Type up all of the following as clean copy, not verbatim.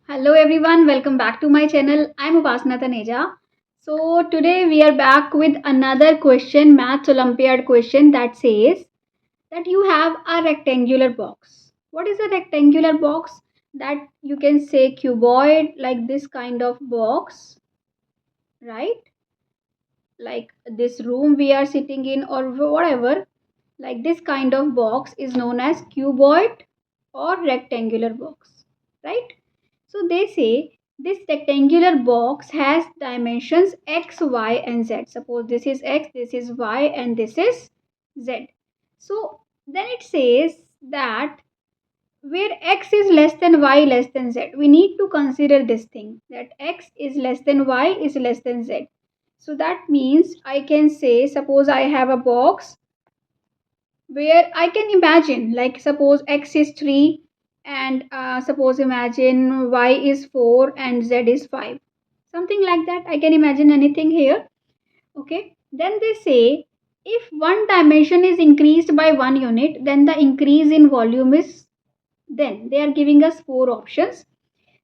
Hello everyone, welcome back to my channel. I'm Upasana Taneja. So today we are back with another question, Math Olympiad question that says that you have a rectangular box. What is a rectangular box? That you can say cuboid, like this kind of box, right? Like this room we are sitting in or whatever, like this kind of box is known as cuboid or rectangular box, right? So they say this rectangular box has dimensions x, y and z. Suppose this is x, this is y and this is z. So then it says that where x is less than y less than z, we need to consider this thing that x is less than y is less than z. So that means I can say, suppose I have a box where I can imagine, like suppose x is 3 and suppose imagine y is 4 and z is 5. Something like that. I can imagine anything here. Okay. Then they say if one dimension is increased by 1 unit, then the increase in volume is, then they are giving us four options.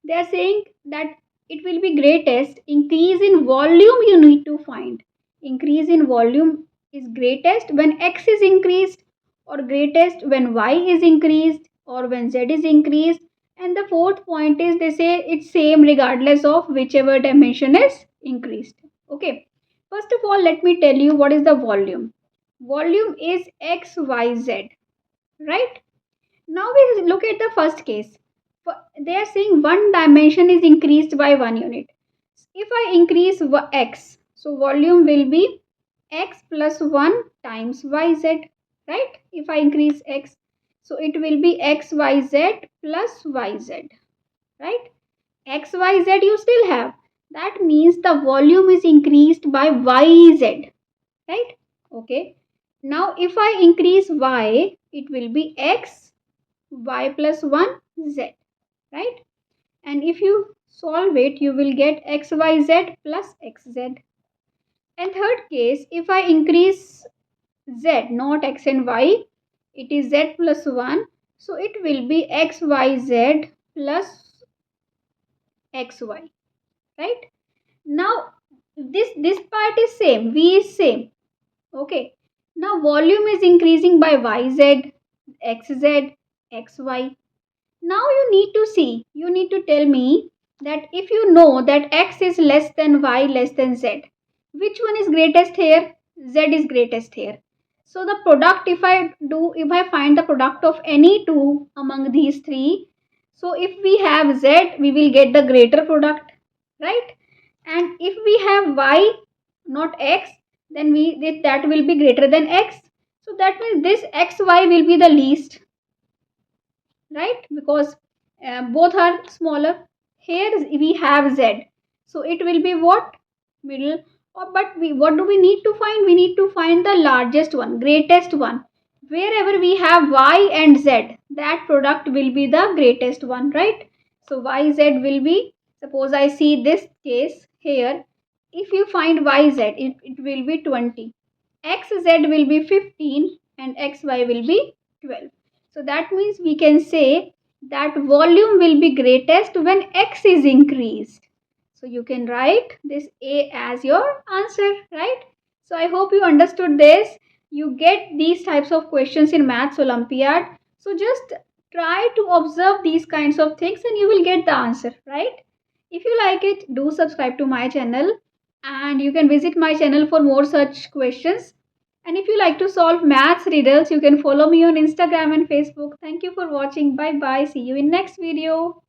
They are saying that it will be greatest increase in volume you need to find. Increase in volume is greatest when x is increased, or greatest when y is increased, or when z is increased. And the fourth point is they say it's same regardless of whichever dimension is increased. Okay. First of all, let me tell you what is the volume. Volume is x, y, z, right? Now we look at the first case. They are saying one dimension is increased by 1 unit. If I increase x, so volume will be x plus 1 times yz, right? If I increase x, so it will be xyz plus yz, right? Xyz you still have. That means the volume is increased by yz, right? Okay. Now if I increase y, it will be x y plus 1 z, right? And if you solve it, you will get xyz plus xz. And third case, if I increase z, not x and y, it is z plus 1, so it will be xyz plus xy, right? Now this part is same, v is same. Okay. Now volume is increasing by yz, xz, xy. Now you need to tell me that if you know that x is less than y less than z, which one is greatest here? Z is greatest here. So the product, if I find the product of any two among these three, so if we have z, we will get the greater product, right? And if we have y, not x, then that will be greater than x. So that means this xy will be the least, right? Because both are smaller. Here we have z, so it will be what? Middle. But what do we need to find? We need to find the largest one, greatest one. Wherever we have y and z, that product will be the greatest one, right? So yz will be, suppose I see this case here, if you find yz, it will be 20, xz will be 15 and xy will be 12. So that means we can say that volume will be greatest when x is increased. So you can write this A as your answer, right? So I hope you understood this. You get these types of questions in Maths Olympiad. So just try to observe these kinds of things and you will get the answer, right? If you like it, do subscribe to my channel and you can visit my channel for more such questions. And if you like to solve maths riddles, you can follow me on Instagram and Facebook. Thank you for watching. Bye bye. See you in next video.